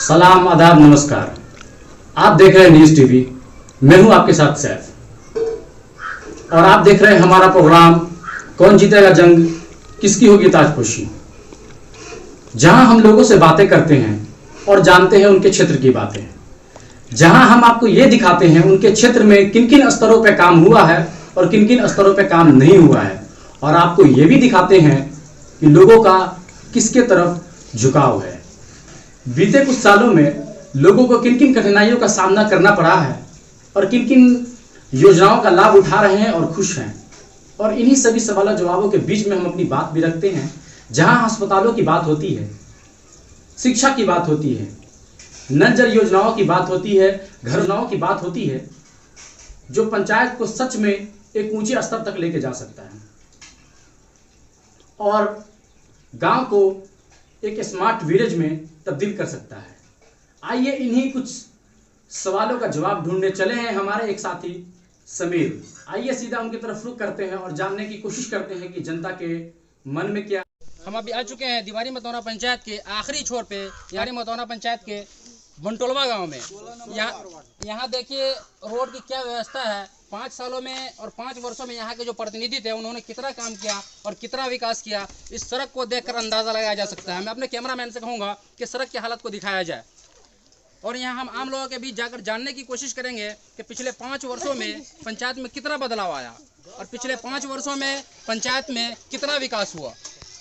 सलाम, आदाब, नमस्कार। आप देख रहे हैं न्यूज टीवी। मैं हूं आपके साथ सैफ और आप देख रहे हैं हमारा प्रोग्राम कौन जीतेगा जंग, किसकी होगी ताजपोशी, जहां हम लोगों से बातें करते हैं और जानते हैं उनके क्षेत्र की बातें, जहां हम आपको ये दिखाते हैं उनके क्षेत्र में किन किन स्तरों पर काम हुआ है और किन किन स्तरों पर काम नहीं हुआ है, और आपको ये भी दिखाते हैं कि लोगों का किसके तरफ झुकाव है। बीते कुछ सालों में लोगों को किन किन कठिनाइयों का सामना करना पड़ा है और किन किन योजनाओं का लाभ उठा रहे हैं और खुश हैं, और इन्हीं सभी सवालों जवाबों के बीच में हम अपनी बात भी रखते हैं। जहां अस्पतालों की बात होती है, शिक्षा की बात होती है, नल जल योजनाओं की बात होती है, घर योजनाओं की बात होती है, जो पंचायत को सच में एक ऊंचे स्तर तक लेके जा सकता है और गांव को एक स्मार्ट विलेज में तब्दील कर सकता है। आइए इन्हीं कुछ सवालों का जवाब ढूंढने चले हैं हमारे एक साथी समीर। आइए सीधा उनकी तरफ रुख करते हैं और जानने की कोशिश करते हैं कि जनता के मन में क्या। हम अभी आ चुके हैं दीवारी मतौना पंचायत के आखिरी छोर पे, यानी मतौना पंचायत के बंटोलवा गांव में। यहाँ देखिए रोड की क्या व्यवस्था है। 5 सालों में और 5 वर्षों में यहाँ के जो प्रतिनिधि थे उन्होंने कितना काम किया और कितना विकास किया, इस सड़क को देखकर अंदाजा लगाया जा सकता है। मैं अपने कैमरामैन से कहूँगा कि सड़क की हालत को दिखाया जाए और यहाँ हम आम लोगों के बीच जाकर जानने की कोशिश करेंगे कि पिछले 5 वर्षों में पंचायत में कितना बदलाव आया और पिछले 5 वर्षों में पंचायत में कितना विकास हुआ।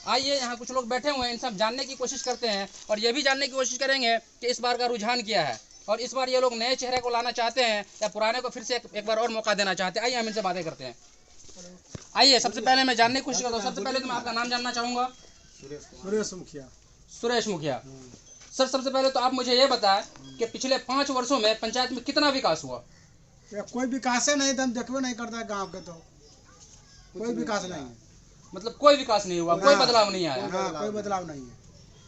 आइए यहाँ कुछ लोग बैठे हुए हैं, इन सब जानने की कोशिश करते हैं और ये भी जानने की कोशिश करेंगे कि इस बार का रुझान क्या है और इस बार ये लोग नए चेहरे को लाना चाहते हैं या पुराने को फिर से एक बार और मौका देना चाहते हैं। आइए हम इनसे बातें करते हैं। आइए सबसे पहले मैं जानने की कोशिश करता हूँ। सबसे पहले तो मैं आपका नाम जानना चाहूँगा। सुरेश मुखिया। सर सबसे पहले तो आप मुझे ये बताएं कि पिछले 5 वर्षों में पंचायत में कितना विकास हुआ। कोई विकास नहीं, तो हम देखबे नहीं करता है गाँव के, तो कोई विकास नहीं है। मतलब कोई विकास नहीं हुआ, कोई बदलाव नहीं आया। कोई बदलाव नहीं है।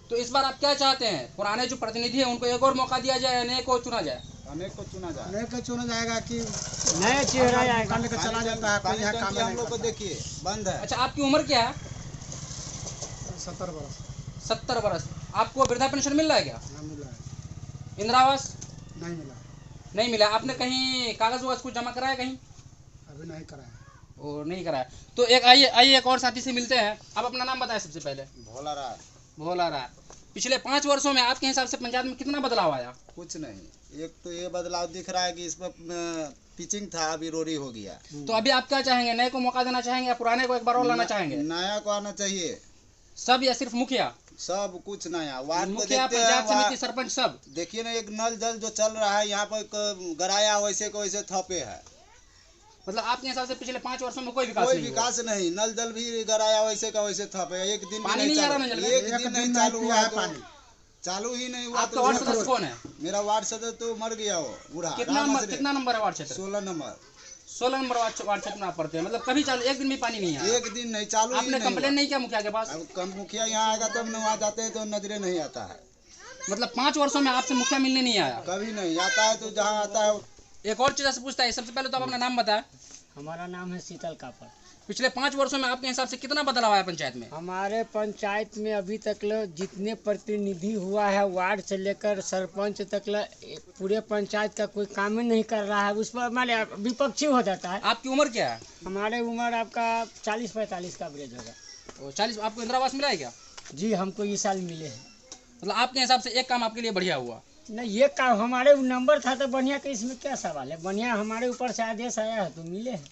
तो इस बार आप क्या चाहते हैं, पुराने जो प्रतिनिधि हैं उनको एक और मौका दिया जाए या नए को चुना जाए? अनेक को चुना जाएगा कि नया चेहरा आएगा लेकर चला जाता है। कोई यहाँ काम हम लोग को देखिए बंद है। अच्छा, आपकी उम्र क्या है? 70 वर्ष। 70 वर्ष। आपको वृद्धा पेंशन मिल रहा है क्या? मिल रहा है। इंदिरा आवास नहीं मिला। नहीं मिला। आपने कहीं कागज वागज कुछ जमा कराया कहीं? अभी नहीं कराया। और नहीं कराया। तो एक आइए एक और साथी से मिलते हैं। आप अपना नाम बताएं सबसे पहले। भोला राय। पिछले 5 वर्षों में आपके हिसाब से पंचायत में कितना बदलाव आया? कुछ नहीं। एक तो ये बदलाव दिख रहा है कि इसमें पिचिंग था, अभी रोडी हो गया। तो अभी आप क्या चाहेंगे, नए को मौका देना चाहेंगे या पुराने को एक बार और लाना चाहेंगे? नया को आना चाहिए। सब या सिर्फ मुखिया? सब कुछ नया। वार्ड मुखिया, पंचायत समिति, सरपंच सब। देखिए ना, एक नल जल जो चल रहा है यहाँ पर गराया वैसे को वैसे थपे है। मतलब आपके हिसाब से पिछले 5 वर्षों में कोई विकास नहीं। नल जल भी गराया वैसे का वैसे थपे। एक दिन पानी नहीं आ रहा। एक दिन नहीं चालू हुआ है पानी। चालू ही नहीं हुआ। आपका वार्ड सदस्य कौन है? मेरा वार्ड सदस्य तो मर गया वो बूढ़ा। कितना नंबर है वार्ड क्षेत्र? 16 नंबर। 16 नंबर वार्ड क्षेत्र में आप पढ़ते हैं। मतलब कभी चालू, एक दिन भी पानी नहीं आया? एक दिन नहीं चालू। आपने कंप्लेन नहीं किया मुखिया के पास? अब मुखिया यहाँ आएगा तब न, वहाँ जाते हैं तो नजरे नहीं आता है। मतलब 5 वर्षों में आपसे मुखिया मिलने नहीं आया? कभी नहीं आता है। तो जहाँ आता है। एक और चीज से पूछता है। सबसे पहले तो आप अपना नाम बताएं। हमारा नाम है शीतल कापर। पिछले 5 वर्षों में आपके हिसाब से कितना बदलाव आया पंचायत में? हमारे पंचायत में अभी तक जितने प्रतिनिधि हुआ है, वार्ड से लेकर सरपंच तक पूरे पंचायत का कोई काम ही नहीं कर रहा है। उस पर हमारे विपक्षी हो जाता है। आपकी उम्र क्या है? हमारे उम्र आपका 40-45 का एवरेज होगा। 40। आपको इंदिरा आवास मिला है क्या? जी, हमको इस साल मिले हैं। मतलब आपके हिसाब से एक काम आपके लिए बढ़िया हुआ? नहीं, ये काम हमारे नंबर था तो बढ़िया का, इसमें क्या सवाल है। बढ़िया हमारे ऊपर से आदेश आया है तो मिले हैं।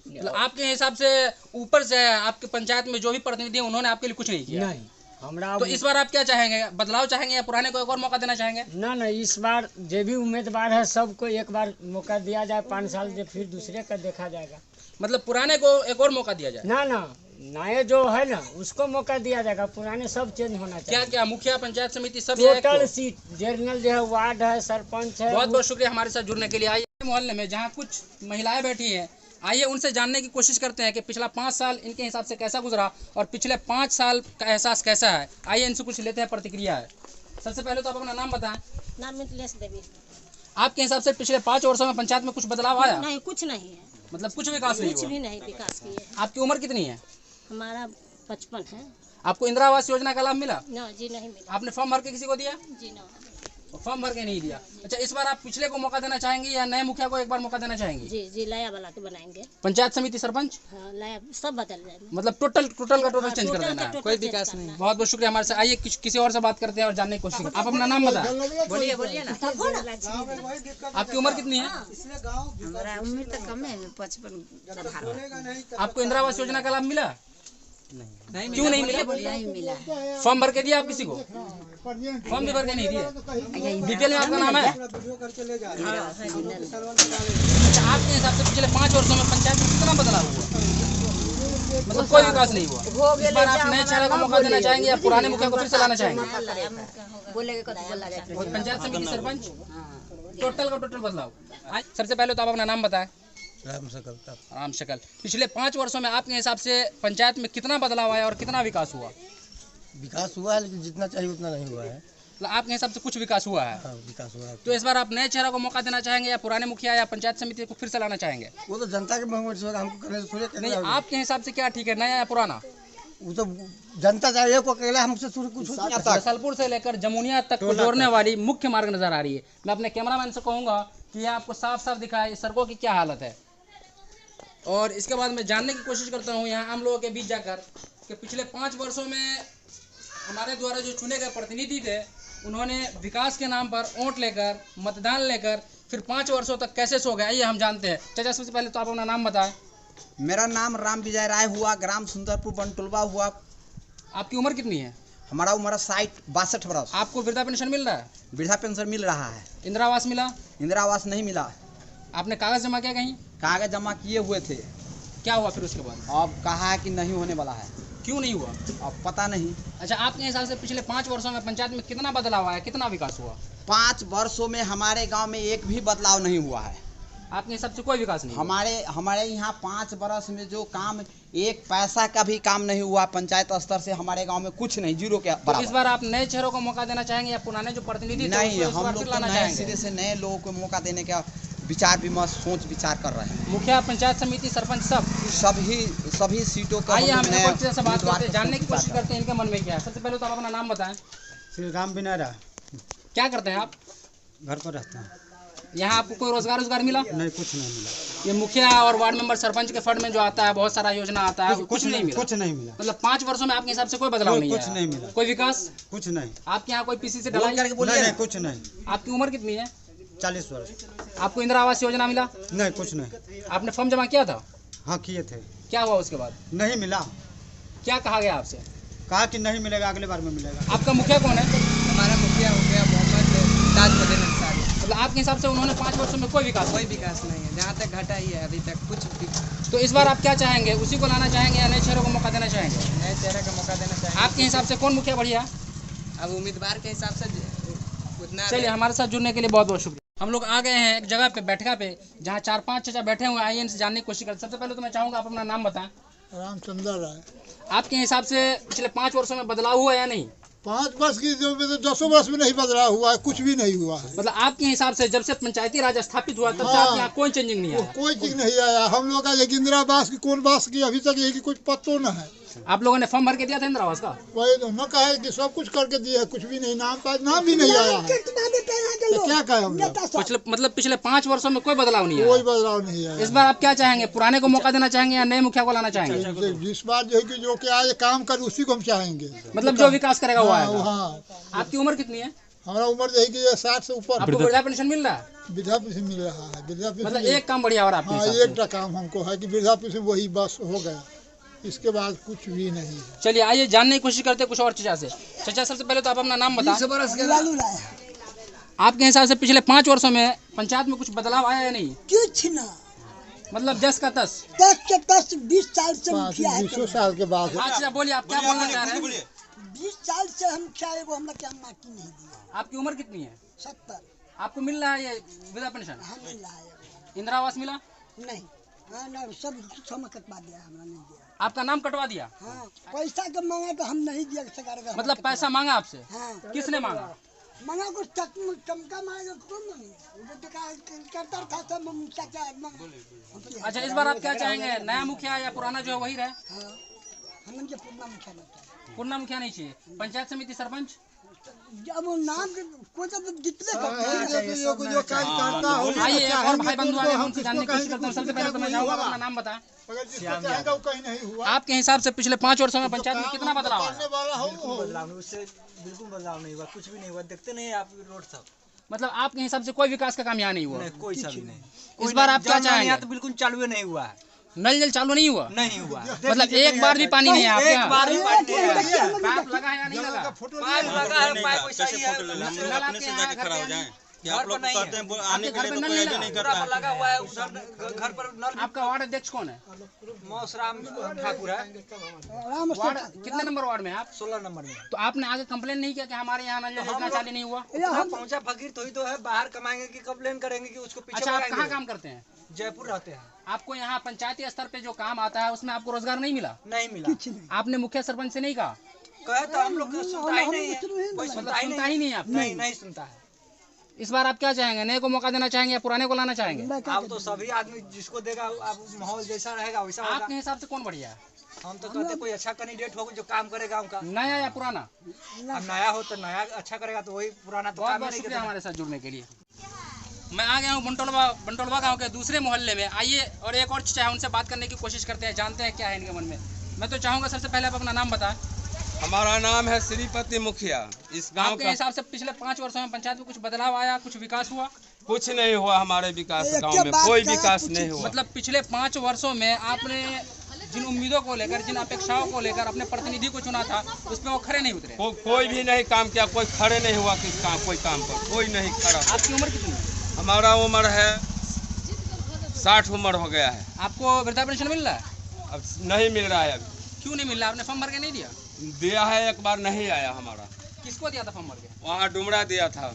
मतलब आपके हिसाब से ऊपर से आपके पंचायत में जो भी प्रतिनिधि हैं उन्होंने आपके लिए कुछ नहीं किया? नहीं। हमरा तो इस बार आप क्या चाहेंगे, बदलाव चाहेंगे या पुराने को एक और मौका देना चाहेंगे? ना, इस बार जो भी उम्मीदवार है सबको एक बार मौका दिया जाए। 5 साल से फिर दूसरे का देखा जाएगा। मतलब पुराने को एक और मौका दिया जाए? ना, नए जो है ना उसको मौका दिया जाएगा। पुराने सब चेंज होना चाहिए। क्या क्या मुखिया, पंचायत समिति सब? टोटल सीट, जनरल जो है, वार्ड है, सरपंच है। बहुत बहुत शुक्रिया हमारे साथ जुड़ने के लिए। आइए मोहल्ले में जहाँ कुछ महिलाएं बैठी हैं, आइए उनसे जानने की कोशिश करते हैं कि पिछला 5 साल इनके हिसाब से कैसा गुजरा और पिछले 5 साल का एहसास कैसा है। आइए इनसे कुछ लेते हैं प्रतिक्रिया है। सबसे पहले तो आप अपना नाम बताएं। नाम मिथिलेश देवी। आपके हिसाब से पिछले 5 वर्षों में पंचायत में कुछ बदलाव आया? नहीं, कुछ नहीं है। मतलब कुछ विकास नहीं हुआ? कुछ भी नहीं विकास किए। आपकी उम्र कितनी है? हमारा 55 है। आपको इंदिरा आवास योजना का लाभ मिला? ना जी, नहीं मिला। आपने फॉर्म भर के किसी को दिया? जी ना। फॉर्म भर के नहीं दिया। अच्छा, इस बार आप पिछले को मौका देना चाहेंगे या नए मुखिया को एक बार मौका देना चाहेंगे? जी जी, लाया वाला के बनाएंगे। पंचायत समिति सरपंच हाँ, लाया सब बदल जाएगा। मतलब टोटल का टोटल चेंज कर टोटल देना का है। टोटल कोई चेंज विकास करना नहीं। है। बहुत बहुत शुक्रिया। हमारे से आइए किसी और से बात करते हैं और जानने की कोशिश करते हैं। आप अपना नाम बताएं। बोलिए बोलिए ना। आपकी उम्र कितनी है? हमारा उम्र तो कम है, 55। आपको इंदिरा आवास योजना का लाभ मिला? नहीं। क्यों नहीं मिला? नहीं मिला है। फॉर्म भर के दिया आप किसी को? फॉर्म भी भर के नहीं दिए। डिटेल में आपका नाम है? अच्छा, आपके हिसाब से पिछले 5 वर्षों में पंचायत में कितना बदलाव हुआ? मतलब कोई विकास नहीं हुआ। इस बार आप नए चेहरे को मौका देना चाहेंगे या पुराने मुखिया को फिर से लाना चाहेंगे? बोलेगा कब बोला जाए। पंचायत समिति सरपंच टोटल का टोटल बदलाव। सबसे पहले तो आप अपना नाम बताएं। राम शकल। पिछले 5 वर्षों में आपके हिसाब से पंचायत में कितना बदलाव आया और कितना विकास हुआ? विकास हुआ है लेकिन जितना चाहिए उतना नहीं हुआ है। मतलब आपके हिसाब से कुछ विकास हुआ है? हाँ, विकास हुआ है। तो इस बार आप नए चेहरा को मौका देना चाहेंगे या पुराने मुखिया या पंचायत समिति को फिर से लाना चाहेंगे? वो तो जनता के महंगे से होगा, हमको करने से थोड़े करना नहीं, होगा। आपके हिसाब से क्या ठीक है, नया या पुराना? वो तो जनता चाहिए को अकेला हमसे शुरू कुछ नहीं आता। रसलपुर से लेकर जमुनिया तक को जोड़ने वाली मुख्य मार्ग नजर आ रही है। मैं अपने कैमरामैन से कहूंगा कि यह आपको साफ साफ दिखाए सड़कों की क्या हालत है। और इसके बाद मैं जानने की कोशिश करता हूँ यहाँ आम लोगों के बीच जाकर कि पिछले 5 वर्षों में हमारे द्वारा जो चुने गए प्रतिनिधि थे, उन्होंने विकास के नाम पर वोट लेकर, मतदान लेकर फिर 5 वर्षों तक कैसे सो गए, आइए हम जानते हैं। चाचा, सबसे पहले तो आप अपना नाम बताएं। मेरा नाम राम विजय राय हुआ, ग्राम सुंदरपुर बनटोलवा हुआ। आपकी उम्र कितनी है? हमारा उम्र 62 बरस। आपको वृद्धा पेंशन मिल रहा है? वृद्धा पेंशन मिल रहा है। इंदिरा आवास मिला? इंदिरा आवास नहीं मिला। आपने कागज जमा किया कहीं? कागज जमा किए हुए थे। क्या हुआ फिर उसके बाद? अब कहा है कि नहीं होने वाला है। क्यों नहीं हुआ? अब पता नहीं। अच्छा, आपके हिसाब से पिछले 5 वर्षों में पंचायत में कितना बदलाव आया, कितना विकास हुआ? 5 वर्षों में हमारे गांव में एक भी बदलाव नहीं हुआ है। आपके हिसाब से कोई विकास नहीं हुआ? हमारे यहाँ 5 वर्ष में जो काम, एक पैसा का भी काम नहीं हुआ पंचायत स्तर से हमारे गांव में, कुछ नहीं, जीरो के तो बराबर। इस बार आप नए चेहरों को मौका देना चाहेंगे या पुराने जो प्रतिनिधि थे नहीं, उसको इस हम बार लोग फिर तो लाना नए चाहेंगे? सिरे से नए लोगों को मौका देने का विचार विमर्श, सोच विचार कर रहे हैं। मुखिया, पंचायत समिति, सरपंच सभी सीटों का आइए हम नए एक से बात करते हैं, जानने की उम्मीदवार कोशिश करते हैं इनके मन में क्या है। सबसे पहले तो आप अपना नाम बताएं। श्री राम बिनारा, क्या करते हैं आप? घर पर रहते हैं। यहाँ आपको कोई रोजगार मिला? नहीं, कुछ नहीं मिला। ये मुखिया और वार्ड मेंबर, सरपंच के फंड में जो आता है, बहुत सारा योजना आता है, कुछ नहीं मिला? कुछ नहीं मिला। मतलब 5 वर्षों में आपके हिसाब से कोई बदलाव नहीं कुछ आया? नहीं मिला। कोई विकास? कुछ नहीं। आपके यहाँ कोई पीसी से ढलाई? नहीं, कुछ नहीं। आपकी उम्र कितनी है? 40 वर्ष। आपको इंदिरा आवास योजना मिला? नहीं, कुछ नहीं। आपने फॉर्म जमा किया था? हाँ, किए थे। क्या हुआ उसके बाद? नहीं मिला। क्या कहा गया आपसे? कहा कि नहीं मिलेगा, अगले बार में मिलेगा। आपका मुखिया कौन है? हमारा मुखिया हो गया मोहम्मद ताजउद्दीन अंसारी। मतलब आपके हिसाब से उन्होंने 5 वर्षों में कोई विकास नहीं है, जहाँ तक घटा ही है अभी तक कुछ भी। तो इस बार आप क्या चाहेंगे, उसी को लाना चाहेंगे या नए चेहरों को मौका देना चाहेंगे? नए चेहरे का मौका देना चाहिए। आपके हिसाब से कौन मुखिया बढ़िया? अब उम्मीदवार के हिसाब से उतना। चलिए, हमारे साथ जुड़ने के लिए बहुत बहुत शुक्रिया। हम लोग आ गए हैं एक जगह पे, बैठका पे, जहाँ 4-5 चाचा बैठे हुए हैं। आइए इनसे जानने की कोशिश करते। सबसे पहले तो मैं चाहूँगा आप अपना नाम बताएं। रामचंद्र राय। आपके हिसाब से पिछले 5 वर्षों में बदलाव हुआ या नहीं? 5 वर्ष की जो में तो 10 वर्ष में नहीं बदलाव हुआ है, कुछ भी नहीं हुआ है। मतलब आपके हिसाब से जब से पंचायती राज स्थापित हुआ तब से आपके यहाँ कोई चेंजिंग नहीं आया? कोई चीज नहीं आया। हम लोग का ये इंदिरा आवास की कौन बास की अभी तक यही कुछ पत्तो न है। आप लोगों ने फॉर्म भर के दिया था इंदिरा आवास का? वही तो न कहा है कि सब कुछ करके दिए है, कुछ भी नहीं, नाम भी नहीं आया है। तो क्या कहे हम लोग? पिछले 5 वर्षों में कोई बदलाव नहीं कोई आया? बदलाव नहीं आया। इस बार आप क्या चाहेंगे, पुराने को मौका देना चाहेंगे या नए मुखिया को लाना चाहेंगे? जिस बार जो है कि जो क्या ये काम कर उसी को हम चाहेंगे। मतलब जो विकास करेगा वो आएगा। हाँ। आपकी उम्र कितनी है? हमारा उम्र यही कि 60 से ऊपर। आपको वृद्धा पेंशन मिल रहा है? वृद्धा पेंशन मिल रहा है। वृद्धा पेंशन मतलब एक काम बढ़िया और आपके हाँ, हिसाब से? एक काम हमको है कि वृद्धा पेंशन वही बस हो गया, इसके बाद कुछ भी नहीं है। चलिए, आइए जानने की कोशिश करते हैं कुछ और चचा से। चचा, सबसे पहले तो आप अपना नाम बताएं। आपके हिसाब से पिछले 5 वर्षों में पंचायत में कुछ बदलाव आया या नहीं? कुछ ना, मतलब 10 का 10 के 10 20 साल से मुखिया है। 20 साल के बाद। अच्छा, बोलिए आप क्या बोलना चाह रहे हैं? 20 साल से हम मुखिया है, वो हमरा क्या माटी नहीं दिया। आपकी उम्र कितनी है? 70। आपको मिल रहा है ये वृद्धा पेंशन? हाँ, मिल रहा है। इंदिरा आवास मिला? नहीं, हाँ ना, सब कुछ हम कटवा दिया, हमरा नहीं दिया। आपका नाम कटवा दिया? हाँ, पैसा का मांगा तो हम नहीं दिया सकेगा। मतलब पैसा मांगा आपसे? हाँ। किसने मांगा? मांगा कुछ टमका मांगा, कौन मांगे? करता था सब मुखिया। अच्छा, इस बार आप क्या चाहेंगे, नया मुखिया या पुराना जो है वही रहे? हाँ, हम पुराना मुखिया लगता है। पुराना मुखिया नहीं चाहिए। पंचायत समिति, सरपंच? जब वो नाम के कोई तो जितने जो कार्य करता हो आइए एक और भाई बंधु आगे हमसे जानने की कोशिश करते हैं। सबसे पहले तो मैं चाहूंगा अपना नाम बताएं। कहीं नहीं हुआ आपके हिसाब से पिछले 5 वर्षों में पंचायत में कितना बदलाव आया? बदलाव उससे बिल्कुल बदलाव नहीं हुआ, कुछ भी नहीं हुआ। देखते नहीं आप रोड सब, मतलब आपके हिसाब से कोई विकास का काम यहाँ नहीं हुआ? कोई सा भी नहीं। इस बार आप क्या चाहेंगे? तो बिल्कुल चालू नहीं हुआ है, नल जल चालू नहीं हुआ? नहीं हुआ। मतलब एक बार भी पानी नहीं है आपके यहाँ? एक बार भी पानी नहीं है। पाइप लगा है या नहीं लगा? पाइप लगा है, पाइप वैसा ही है। अपने से जाके खड़ा हो जाएं। आप लोग कहते हैं आने के लिए तो कोई आइडिया नहीं कर रहा है। लगा हुआ है उधर घर पर नल। आपका वार्ड अध्यक्ष कौन है? मौसराम ठाकुर है। वार्ड कितने नंबर वार्ड में है आप? 16 नंबर में। तो आपने आगे कंप्लेन नहीं किया कि हमारे यहाँ नल योजना चालू नहीं हुआ? पहुंचा फकीर तो ही तो है, बाहर कमाएंगे कि कंप्लेन करेंगे कि उसको पीछे अच्छा, आप कहाँ काम करते हैं? जयपुर रहते हैं। आपको यहाँ पंचायती स्तर पे जो काम आता है उसमें आपको रोजगार नहीं मिला? नहीं मिला। आपने मुखिया सरपंच से नहीं कहा? कहे तो हम लोग सुनता ही नहीं है, कोई सुनता ही नहीं है। आप नहीं सुनता है। इस बार आप क्या चाहेंगे? नए को मौका देना चाहेंगे या पुराने को लाना चाहेंगे? आप तो सभी आदमी जिसको देगा, आप माहौल जैसा रहेगा वैसा होगा। आपके हिसाब से कौन बढ़िया है? हम तो कहते कोई अच्छा कैंडिडेट होगा जो काम करे गाँव का। नया या पुराना? अब नया हो तो नया अच्छा करेगा, तो वही पुराना तो बहुत बहुत शुक्रिया हमारे साथ जुड़ने के लिए। मैं आ गया हूँ बंटोलवा गांव के दूसरे मोहल्ले में। आइए और एक और चीज़ है, उनसे बात करने की कोशिश करते हैं, जानते हैं क्या है इनके मन में। मैं तो चाहूँगा सबसे पहले आप अपना नाम बताएं। हमारा नाम है श्रीपति मुखिया। इस गांव के का हिसाब से पिछले 5 वर्षों में पंचायत में कुछ बदलाव आया, कुछ विकास हुआ? कुछ नहीं हुआ हमारे विकास गांव में, कोई विकास नहीं हुआ। मतलब पिछले 5 वर्षों में आपने जिन उम्मीदों को लेकर, जिन अपेक्षाओं को लेकर अपने प्रतिनिधि को चुना था, उस पर वो खड़े नहीं उतरे? कोई भी नहीं काम किया, कोई खड़े नहीं हुआ किस काम, कोई काम पर कोई नहीं खड़ा। आपकी उम्र कितनी है? हमारा उम्र है 60 उम्र हो गया है। आपको वृद्धा पेंशन मिल रहा है? अब नहीं मिल रहा है। अभी क्यों नहीं मिल रहा? आपने फॉर्म भर के नहीं दिया? दिया है, एक बार नहीं आया हमारा। किसको दिया था फॉर्म भर के? वहाँ डुमरा दिया था।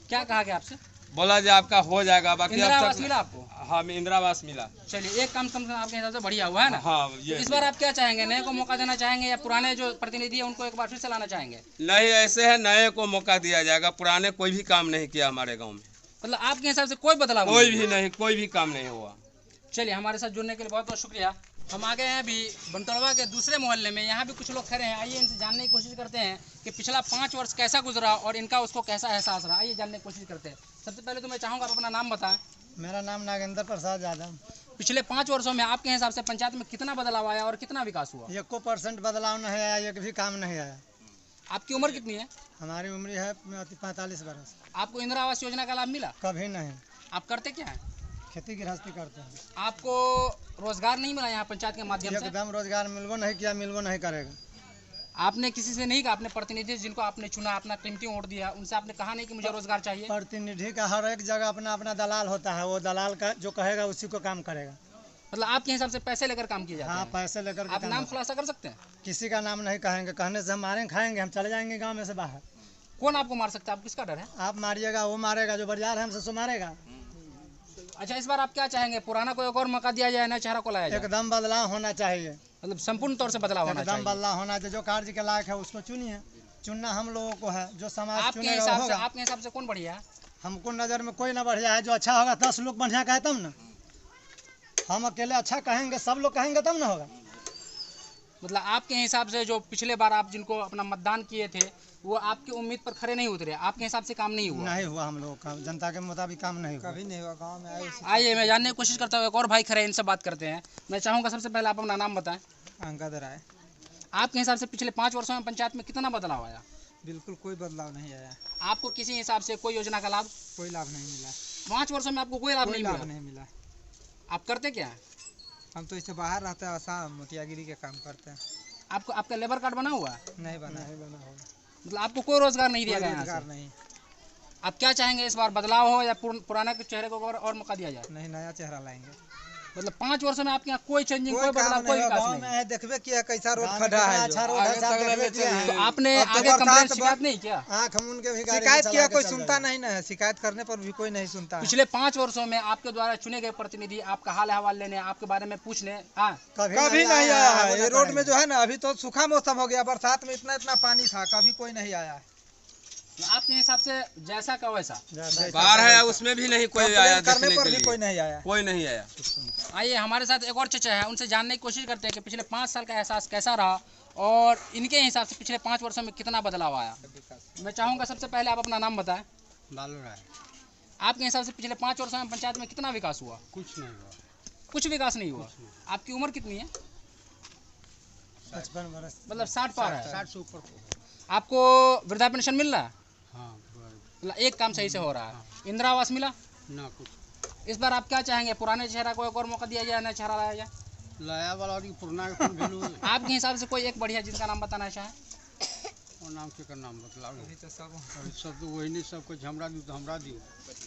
क्या कहा गया आपसे? बोला जी आपका हो जाएगा, बाकी इंदिरा आवास मिला आपको? हाँ, इंदिरा आवास मिला। चलिए, एक काम आपके हिसाब से बढ़िया हुआ है ना? हाँ। इस बार आप क्या चाहेंगे? नए को मौका देना चाहेंगे या पुराने जो प्रतिनिधि है उनको एक बार फिर से लाना चाहेंगे? नहीं, ऐसे है, नए को मौका दिया जाएगा। पुराने कोई भी काम नहीं किया हमारे गाँव में। मतलब आपके हिसाब से कोई बदलाव? कोई भी नहीं, कोई भी काम नहीं हुआ। चलिए, हमारे साथ जुड़ने के लिए बहुत बहुत शुक्रिया। हम आ गए हैं अभी बंटोलवा के दूसरे मोहल्ले में। यहाँ भी कुछ लोग खड़े हैं। आइए इनसे जानने की कोशिश करते हैं कि पिछला 5 वर्ष कैसा गुजरा और इनका उसको कैसा एहसास रहा। आइए जानने की कोशिश करते हैं। सबसे पहले तो मैं चाहूँगा आप अपना नाम बताएं। मेरा नाम नागेंद्र प्रसाद यादव। पिछले 5 वर्षों में आपके हिसाब से पंचायत में कितना बदलाव आया और कितना विकास हुआ? 1% बदलाव नहीं आया, एक भी काम नहीं आया। आपकी उम्र कितनी है? हमारी उम्र है 45 वर्ष। आपको इंदिरा आवास योजना का लाभ मिला? कभी नहीं। आप करते क्या हैं? खेती गृहस्थी करते हैं। आपको रोजगार नहीं मिला यहाँ पंचायत के माध्यम से? एकदम रोजगार मिलबो नहीं किया, मिलबो नहीं करेगा। आपने किसी से नहीं कहा? अपने प्रतिनिधि जिनको आपने चुना, अपना कीमती वोट दिया, उनसे आपने कहा नहीं कि मुझे रोजगार चाहिए? प्रतिनिधि का हर एक जगह अपना अपना दलाल होता है, वो दलाल का जो कहेगा उसी को काम करेगा। मतलब आपके हिसाब से पैसे लेकर काम किए जाते हैं? हाँ, पैसे लेकर। आप नाम खुलासा कर सकते हैं? किसी का नाम नहीं कहेंगे, कहने से हम मारेंगे, खाएंगे, हम चले जाएंगे गाँव में से बाहर। कौन आपको मार सकता है? आप किसका डर है? आप मारिएगा, वो मारेगा, जो बाजार है हमसे सो मारेगा। अच्छा, इस बार आप क्या चाहेंगे? पुराना को एक और मौका दिया जाए, नया चेहरा को लाया जाए? एकदम बदलाव होना चाहिए। मतलब संपूर्ण तौर से बदलाव होना चाहिए? एकदम बदलाव होना चाहिए। जो कार्य के लायक है उसको चुनिए। चुनना हम लोगों को है, जो समाज आपके हिसाब से कौन बढ़िया है? हमको नज़र में कोई ना बढ़िया है। जो अच्छा होगा 10 लोग बढ़िया कहे तब ना। हम अकेले अच्छा कहेंगे, सब लोग कहेंगे तब ना होगा। मतलब आपके हिसाब से जो पिछले बार आप जिनको अपना मतदान किए थे वो आपकी उम्मीद पर खरे नहीं उतरे, आपके हिसाब से काम नहीं हुआ? नहीं हुआ, हम लोग का जनता के मुताबिक काम नहीं हुआ। कभी नहीं हुआ गाँव में। आइए मैं जानने की कोशिश करता हूँ, एक और भाई खड़े, इनसे बात करते हैं। मैं चाहूँगा सबसे पहले आप अपना नाम बताएं। अंगद राय। आपके हिसाब से पिछले 5 वर्षों में पंचायत में कितना बदलाव आया? बिल्कुल कोई बदलाव नहीं आया। आपको किसी हिसाब से कोई योजना का लाभ? कोई लाभ नहीं मिला। 5 वर्षों में आपको कोई लाभ नहीं मिला। आप करते क्या हैं? हम तो इससे बाहर रहते हैं, आसाम मोतियागिरी के काम करते हैं। आपको आपका लेबर कार्ड बना हुआ है? नहीं बना हुआ। मतलब आपको कोई रोजगार नहीं दिया गया? रोजगार नहीं। आप क्या चाहेंगे? इस बार बदलाव हो या पुराने के चेहरे को और मौका दिया जाए? नहीं, नया चेहरा लाएंगे। मतलब 5 वर्षों में आपके यहाँ कोई चेंजिंग, कोई बदलाव, कोई विकास नहीं? देखबे किया कैसा रोड खड़ा है, अच्छा रोड है। तो आपने आगे कंप्लेंट शिकायत नहीं किया? आँख हम उनके भी शिकायत किया, कोई सुनता नहीं ना है। शिकायत करने पर भी कोई नहीं सुनता। पिछले 5 वर्षों में आपके द्वारा चुने गए प्रतिनिधि आपका हाल अहवाल लेने, आपके बारे में पूछने कभी नहीं आया है। ये रोड में जो है ना, अभी तो सूखा मौसम हो गया, बरसात में इतना पानी था, कभी कोई नहीं आया है। आपके हिसाब से जैसा का वैसा बाहर है, उसमें भी नहीं कोई आया, करने पर भी कोई नहीं आया। कोई नहीं आया। आइए हमारे साथ एक और चचा है, उनसे जानने की कोशिश करते हैं कि पिछले 5 साल का एहसास कैसा रहा और इनके हिसाब से पिछले 5 वर्षों में कितना बदलाव आया। मैं चाहूँगा सबसे पहले आप अपना नाम बताएं। बालू राय। आपके हिसाब से पिछले 5 वर्षों में पंचायत में कितना विकास हुआ? कुछ नहीं हुआ। कुछ विकास नहीं हुआ। आपकी उम्र कितनी है? 55 वर्ष। मतलब 60 पार है। 60 से ऊपर। आपको वृद्धा पेंशन मिल रहा है? हाँ। मतलब एक काम सही से हो रहा है। इंदिरा आवास मिला? ना कुछ। इस बार आप क्या चाहेंगे? पुराने चेहरा को एक और मौका दिया जाए, नया चेहरा लाया जाए? लाया वाला और पुराना आपके हिसाब से कोई एक बढ़िया जिनका नाम बताना चाहें? और नाम के नाम बतलाओ। सब तो वही नहीं, सब कुछ हमरा दी तो हमरा दी।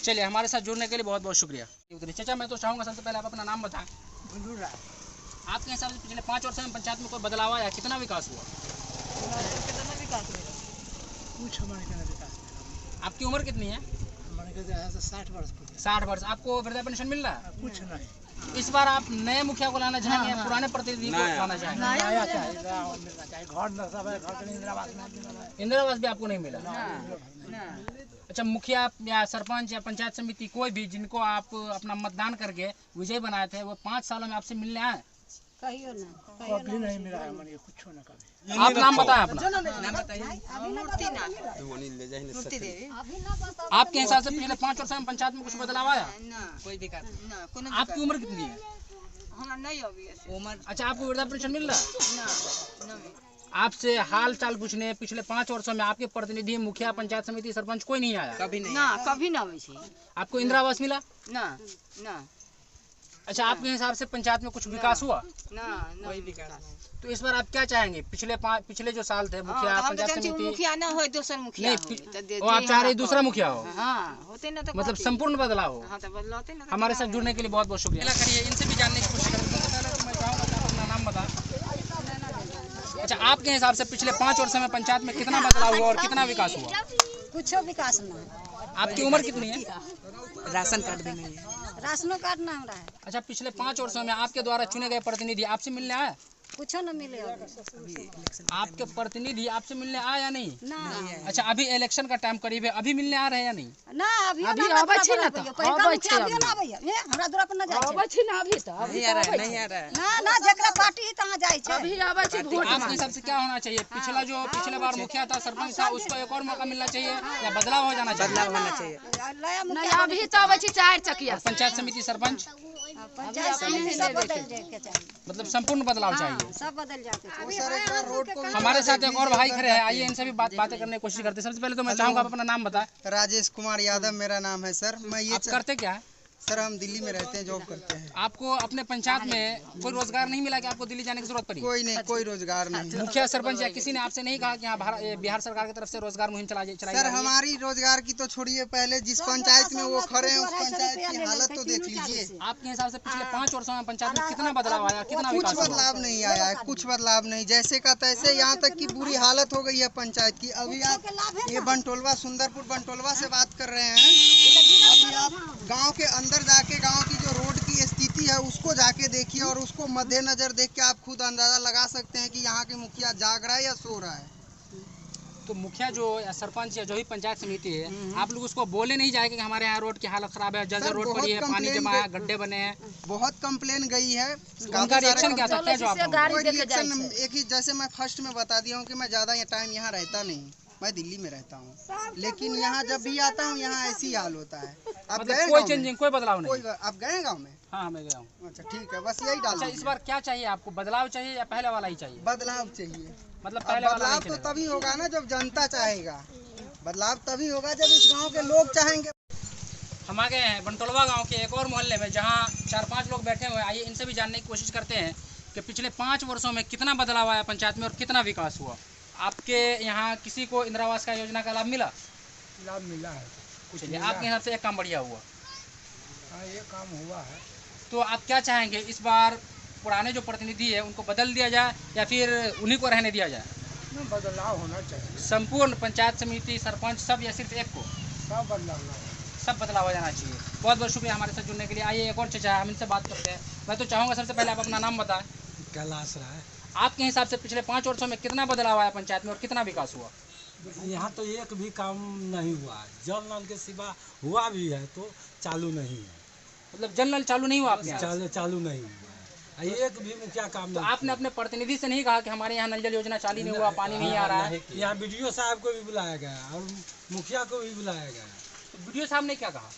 चलिए, हमारे साथ जुड़ने के लिए बहुत बहुत शुक्रिया। चाचा, मैं तो चाहूँगा सबसे पहले आप अपना नाम बताएं। आपके हिसाब से पिछले 5 वर्षों में पंचायत में कोई बदलाव आया? कितना विकास हुआ? कितना विकास हुआ? कुछ हमारे का विकास। आपकी उम्र कितनी है? हमारे का 60 वर्ष। 60 वर्ष। आपको वृद्धा पेंशन मिल रहा है? कुछ नहीं। इस बार आप नए मुखिया को लाना चाहेंगे या पुराने प्रतिनिधि को लाना चाहेंगे? इंदिरा आवास भी आपको नहीं मिला? अच्छा, मुखिया या सरपंच या पंचायत समिति कोई भी जिनको आप अपना मतदान करके विजय बनाए थे, वो 5 सालों में आपसे मिलने आए? कहियो ना, कभी नहीं मिला है हमारे, कुछ ना कभी। आप नाम बताएं अपना। नाम बताइए। मूर्ति देवी। आपके हिसाब से पिछले 5 वर्षों में पंचायत में कुछ बदलाव आया? ना कोई विकास ना। आपकी उम्र कितनी है? हमारा नहीं अभी उम्र। अच्छा, आपको वृद्धा पेंशन मिल रहा है? ना। आपसे हाल चाल पूछने पिछले 5 वर्षों में आपके प्रतिनिधि, मुखिया, पंचायत समिति, सरपंच कोई नहीं आया? कभी नहीं। ना, कभी ना हुई। आपको इंदिरा आवास मिला? ना। अच्छा, आपके हिसाब से पंचायत में कुछ विकास हुआ? ना, कोई विकास नहीं। तो इस बार आप क्या चाहेंगे? पिछले जो साल थे, मुखिया, पंचायत समिति, मुखिया ना हो, दूसरा मुखिया नहीं, आप चाह रहे दूसरा मुखिया हो? हाँ, होते ना तो मतलब संपूर्ण बदलाव हो। हाँ, तो बदलाते ना। हमारे साथ जुड़ने के लिए बहुत बहुत शुक्रिया। करिए, इनसे भी जानने की कोशिश करेंगे। मैं चाहूँगा कि आप अपना नाम बताएं। अच्छा, आपके हिसाब से पिछले 5 वर्षों में पंचायत में कितना बदलाव हुआ और कितना विकास हुआ? कुछ विकास ना। आपकी उम्र कितनी है? राशन कार्ड भी नहीं है। राशन कार्ड ना हमरा है। अच्छा, पिछले 5 वर्षों में आपके द्वारा चुने गए प्रतिनिधि आपसे मिलने आए? कुछ न मिले। आपके प्रतिनिधि आपसे मिलने आए या नहीं? ना। अच्छा, अभी इलेक्शन का टाइम करीब है, अभी मिलने आ रहे हैं या नहीं? ना, अभी आवे छी ना त आवे छी ना भैया, हमरा दूरा पर ना जाय छै। आवे छी ना अभी त नहीं आ रहा है। ना जेकरा पार्टी है तहां जाय छै। अभी आवे छी वोट। आपके हिसाब से क्या होना चाहिए? पिछले बार मुखिया था, सरपंच था, उसको एक और मौका मिलना चाहिए या बदलाव हो जाना चाहिए? बदलाव होना चाहिए। नहीं, अभी तो आवे छी 4 चकिया। पंचायत समिति, सरपंच, पंचायत समिति सब बदल जाए के चाहिए। मतलब संपूर्ण बदलाव चाहिए। सब बदल जाते हैं। हमारे साथ एक और भाई खड़े हैं, आइए इनसे भी बातें करने की कोशिश करते हैं। सबसे पहले तो मैं चाहूँगा आप अपना नाम बताएं। राजेश कुमार यादव मेरा नाम है सर। मैं ये करते क्या है? सर, हम दिल्ली में रहते हैं, जॉब करते हैं। आपको अपने पंचायत में कोई रोजगार नहीं मिला कि आपको दिल्ली जाने की जरूरत पड़ी? कोई नहीं, कोई रोजगार नहीं। मुखिया, सरपंच या किसी ने आपसे नहीं कहा कि यहाँ बिहार सरकार की तरफ से रोजगार मुहिम चलाई सर, हमारी रोजगार की तो छोड़िए, पहले जिस पंचायत में वो खड़े हैं उस पंचायत की हालत तो देख लीजिए। आपके हिसाब से पिछले 5 वर्षों में पंचायत में कितना बदलाव आया, कितना विकास हुआ? कुछ बदलाव नहीं आया है, कुछ बदलाव नहीं। जैसे का तैसे, यहाँ तक की बुरी हालत हो गई है पंचायत की। अभी आप ये बंटोलवा, सुंदरपुर बंटोलवा से बात कर रहे हैं। अभी आप गाँव के अंदर जाके गाँव की जो रोड की स्थिति है उसको जाके देखिए और उसको मद्देनजर देख के आप खुद अंदाजा लगा सकते हैं कि यहाँ के मुखिया जाग रहा है या सो रहा है। तो मुखिया जो या सरपंच या जो भी पंचायत समिति है, आप लोग उसको बोले नहीं जाएंगे कि हमारे यहाँ रोड की हालत खराब है, जर्जर रोड पड़ी है, पानी जमा है, गड्ढे बने हैं? बहुत कंप्लेन गई है। उनका रिएक्शन क्या था? क्या जवाब? एक ही, जैसे मैं फर्स्ट में बता दिया हूँ कि मैं ज्यादा ये टाइम यहाँ रहता नहीं, मैं दिल्ली में रहता हूँ, लेकिन यहाँ जब भी आता हूँ यहाँ ऐसी हाल होता है। आप गए? कोई चेंजिंग, कोई बदलाव नहीं? आप गए गाँव में? हाँ, मैं गया हूँ। अच्छा, ठीक है, बस यही डाल। अच्छा, इस बार क्या चाहिए आपको? बदलाव चाहिए या पहले वाला ही चाहिए? बदलाव चाहिए। मतलब पहले वाला बदलाव तो तभी होगा ना जब जनता चाहेगा। बदलाव तभी होगा जब इस गांव के लोग चाहेंगे। हम आ गए हैं बंटोलवा गांव के एक और मोहल्ले में, जहां 4-5 लोग बैठे हुए हैं। आइए इनसे भी जानने की कोशिश करते हैं कि पिछले 5 वर्षों में कितना बदलाव आया पंचायत में और कितना विकास हुआ। आपके यहाँ किसी को इंदिरा आवास का योजना का लाभ मिला? लाभ मिला है। चलिए, आपके हिसाब से एक काम बढ़िया हुआ? हाँ, ये काम हुआ है। तो आप क्या चाहेंगे, इस बार पुराने जो प्रतिनिधि है उनको बदल दिया जाए या फिर उन्हीं को रहने दिया जाए? बदलाव होना चाहिए। संपूर्ण पंचायत समिति, सरपंच सब या सिर्फ एक को? सब बदलाव हो जाना चाहिए। बहुत बहुत शुक्रिया हमारे साथ जुड़ने के लिए। आइए एक और चर्चा है, हम इनसे बात करते हैं। मैं तो चाहूँगा सबसे पहले आप अपना नाम बताएं। कैलाश राय। आपके हिसाब से पिछले 5 वर्षों में कितना बदलाव आया पंचायत में और कितना विकास हुआ? यहाँ तो एक भी काम नहीं हुआ है। जल नल के सिवा हुआ भी है तो चालू नहीं है। मतलब जल नल चालू नहीं हुआ आपके यहाँ? चालू नहीं हुआ है। एक भी मुखिया काम तो नहीं आपने अपने प्रतिनिधि से नहीं कहा कि हमारे यहाँ नल जल योजना चालू नहीं हुआ, पानी नहीं आ रहा है? किया। यहाँ बीडीओ साहब को भी बुलाया गया और मुखिया को भी बुलाया गया। तो बीडीओ साहब ने क्या कहा?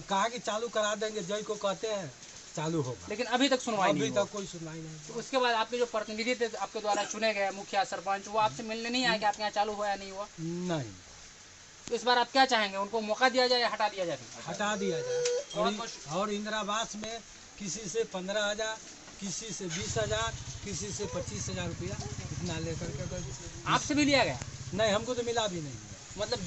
कहा कि चालू करा देंगे, जय को कहते हैं चालू होगा, लेकिन अभी तक सुनवाई नहीं अभी हुआ। तक कोई सुनवाई नहीं। तो उसके बाद आपके जो प्रतिनिधि थे आपके द्वारा चुने गए मुखिया सरपंच, वो आपसे मिलने नहीं आए कि आपके यहाँ चालू हुआ या नहीं हुआ? नहीं। तो इस बार आप क्या चाहेंगे, उनको मौका दिया जाए या हटा दिया जाए? हटा दिया जाए। और इंदिरा आवास में किसी से 15,000, किसी से 20,000, किसी से 25,000 रुपया इतना लेकर के। आपसे भी लिया गया? नहीं, हमको तो मिला भी नहीं। मतलब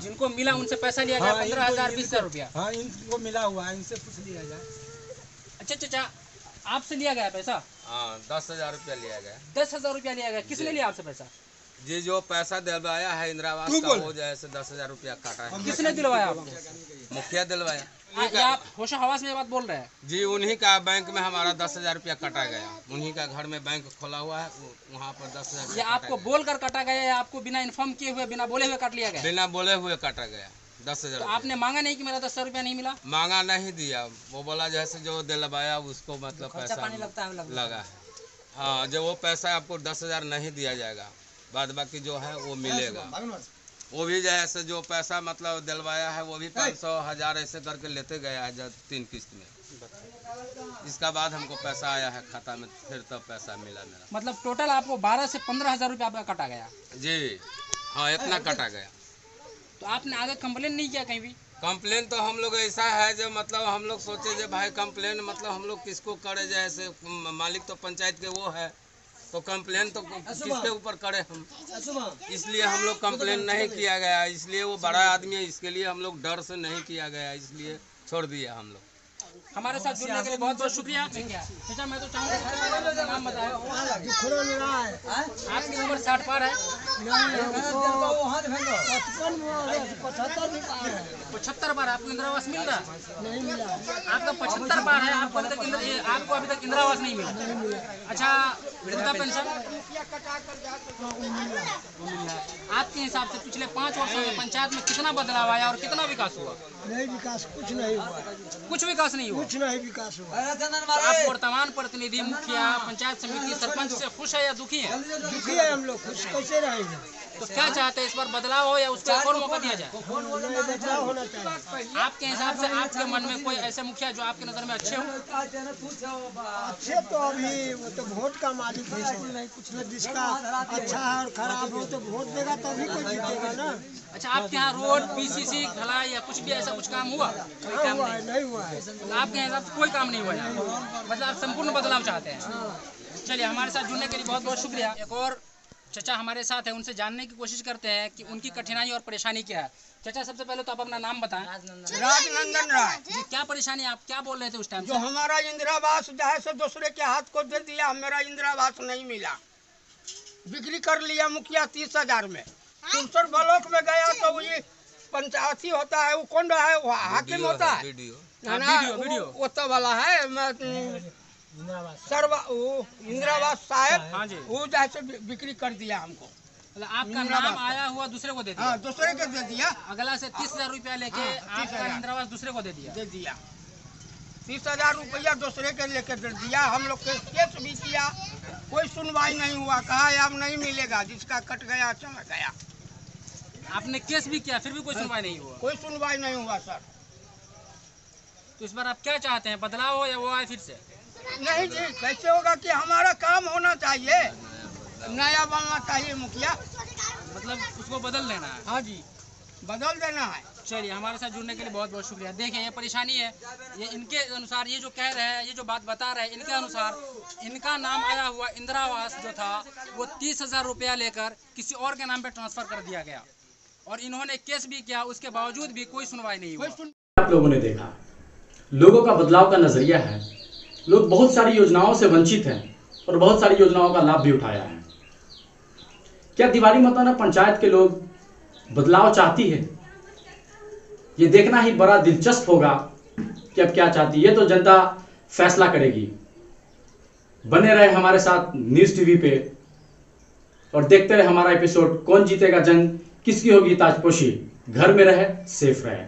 जिनको मिला उनसे पैसा लिया गया? 15,000 20,000 रुपया? हाँ, इनको मिला हुआ है, इनसे पूछ लिया जाए। अच्छा चाचा, आपसे लिया गया पैसा? हाँ, 10,000 रुपया लिया गया। 10,000 रुपया लिया गया। किसने लिया आपसे पैसा? जी, जो पैसा दिलवाया है इंदिरा आवास का, वो जैसे 10,000 रुपया काटा है। किसने दिलवाया आपको? मुखिया दिलवाया। आप होशा हवास में ये बात बोल रहे हैं? जी, उन्हीं का बैंक में हमारा 10,000 रुपया काटा गया। उन्हीं का घर में बैंक खोला हुआ है, वहाँ पर 10,000। ये आपको बोलकर काटा गया या आपको बिना इन्फॉर्म किए हुए, बिना बोले हुए काट लिया गया? बिना बोले हुए काटा गया 10,000। तो आपने मांगा नहीं कि मेरा 10,000 रुपया नहीं मिला? मांगा नहीं दिया, वो बोला जैसे जो दिलवाया उसको मतलब पैसा लगा है। हाँ, जो वो पैसा आपको 10,000 नहीं दिया जाएगा, बाद बाकी जो है वो मिलेगा। वो भी जैसे जो पैसा मतलब दिलवाया है वो भी 500 1000 ऐसे करके लेते गया है, जब 3 किस्त में। इसका बाद हमको पैसा आया है खाता में, फिर तब पैसा मिला मेरा। मतलब टोटल आपको 12 से 15,000 रुपया आपका काटा गया? जी हाँ, इतना काटा गया। तो आपने आगे कंप्लेन नहीं किया कहीं भी? कंप्लेन तो हम लोग ऐसा है जो मतलब हम लोग सोचे जो भाई कंप्लेन मतलब हम लोग किसको करे, जैसे मालिक तो पंचायत के वो है, तो कंप्लेन तो किसके ऊपर करे हम, इसलिए हम लोग कंप्लेन नहीं किया गया। इसलिए वो बड़ा आदमी है, इसके लिए हम लोग डर से नहीं किया गया, इसलिए छोड़ दिया हम लोग। हमारे साथ जुड़ने के लिए बहुत बहुत शुक्रिया। चाचा, मैं तो चाहूँगा सबसे पहले अपना नाम बताएं। आपकी उम्र 60 पार है? 75 बार आपको इंदिरा आवास मिल रहा है? नहीं मिला। आपका 75 बार है, आपको अभी तक इंदिरा आवास नहीं मिला? अच्छा, वृद्धा पेंशन आपके हिसाब से पिछले 5 वर्षों में पंचायत में कितना बदलाव आया और कितना विकास हुआ? नहीं विकास कुछ नहीं हुआ। कुछ विकास नहीं हुआ? कुछ नहीं विकास हुआ। आप वर्तमान प्रतिनिधि, मुखिया, पंचायत समिति, सरपंच से खुश है या दुखी है? दुखी है हम लोग, खुश कैसे रहेंगे? तो क्या चाहते हैं, इस बार बदलाव हो या उसको और मौका दिया जाए? बदलाव होना चाहिए। आपके हिसाब से आपके मन में कोई ऐसे मुखिया जो आपकी नज़र में अच्छे हो? अच्छे तो अभी वो तो वोट का मालिक है, कुछ न जिसका अच्छा है और खराब हो तो वोट देगा तभी कोई जीतेगा ना। अच्छा, आपके यहाँ रोड, पीसीसी, ढलाई या कुछ भी ऐसा कुछ काम हुआ? कोई काम नहीं हुआ है। तो आपके हिसाब से कोई काम नहीं हुआ है, मतलब आप संपूर्ण बदलाव चाहते हैं। चलिए, हमारे साथ जुड़ने के लिए बहुत बहुत शुक्रिया। एक और चाचा हमारे साथ है, उनसे जानने की कोशिश करते हैं कि उनकी कठिनाई और परेशानी क्या है। चाचा, सबसे पहले तो आप अपना नाम बताएं। राजनंदन राय जी, क्या परेशानी, आप क्या बोल रहे थे उस टाइम? जो हमारा इंदिरा आवास जो है सो दूसरे के हाथ को दे दिया, मेरा इंदिरा आवास नहीं मिला, बिक्री कर लिया मुखिया 30,000 में। तुमसर ब्लॉक में गया तो ये पंचायती होता है, वो कौन रहा है, वो हाकिम होता है ना, वो तो वाला है इंदिरा आवास साहब, वो जैसे बिक्री कर दिया हमको। मतलब आपका नाम आया हुआ दूसरे को दे दिया? हाँ, दूसरे को दे दिया। अगला से 30,000 रुपया लेके आपका इंदिरा आवास दूसरे को दे दिया? 30,000 रुपया दूसरे के लेके दे दिया। हम लोग केस भी किया, कोई सुनवाई नहीं हुआ, कहा अब नहीं मिलेगा, जिसका कट गया चला गया। आपने केस भी किया, फिर भी कोई सुनवाई नहीं हुआ? कोई सुनवाई नहीं हुआ सर। तो इस बार आप क्या चाहते हैं, बदलाव हो या वो आए फिर से? नहीं जी, कैसे होगा कि हमारा काम होना चाहिए, नया बनना चाहिए मुखिया, मतलब उसको बदल देना है? हाँ जी, बदल देना है। चलिए, हमारे साथ जुड़ने के लिए बहुत बहुत शुक्रिया। देखें, ये परेशानी है, ये इनके अनुसार, ये जो कह रहे हैं, ये जो बात बता रहे हैं, इनके अनुसार इनका नाम आया हुआ इंदिरा आवास जो था वो 30,000 रुपया लेकर किसी और के नाम पे ट्रांसफर कर दिया गया और इन्होंने केस भी किया, उसके बावजूद भी कोई सुनवाई नहीं हुई। आप लोगों ने देखा, लोगों का बदलाव का नजरिया है। लोग बहुत सारी योजनाओं से वंचित हैं और बहुत सारी योजनाओं का लाभ भी उठाया है। क्या दिवारी मतौना पंचायत के लोग बदलाव चाहती है? ये देखना ही बड़ा दिलचस्प होगा कि अब क्या चाहती है, ये तो जनता फैसला करेगी। बने रहे हमारे साथ न्यूज़ टीवी पे और देखते रहे हमारा एपिसोड कौन जीतेगा जंग, किसकी होगी ताजपोशी। घर में रहे, सेफ रहे।